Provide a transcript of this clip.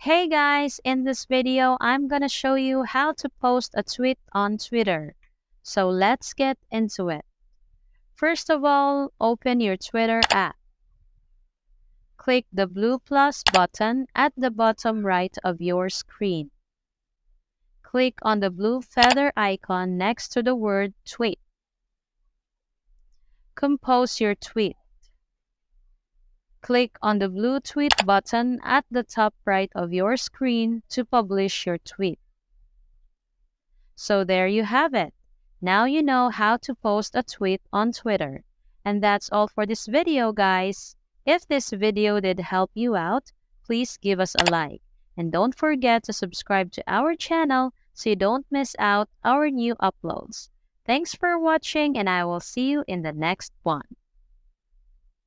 Hey guys, in this video, I'm gonna show you how to post a tweet on Twitter. So let's get into it. First of all, open your Twitter app. Click the blue plus button at the bottom right of your screen. Click on the blue feather icon next to the word tweet. Compose your tweet. Click on the blue tweet button at the top right of your screen to publish your tweet. So there you have it. Now you know how to post a tweet on Twitter. And that's all for this video, guys. If this video did help you out, please give us a like. And don't forget to subscribe to our channel so you don't miss out our new uploads. Thanks for watching and I will see you in the next one.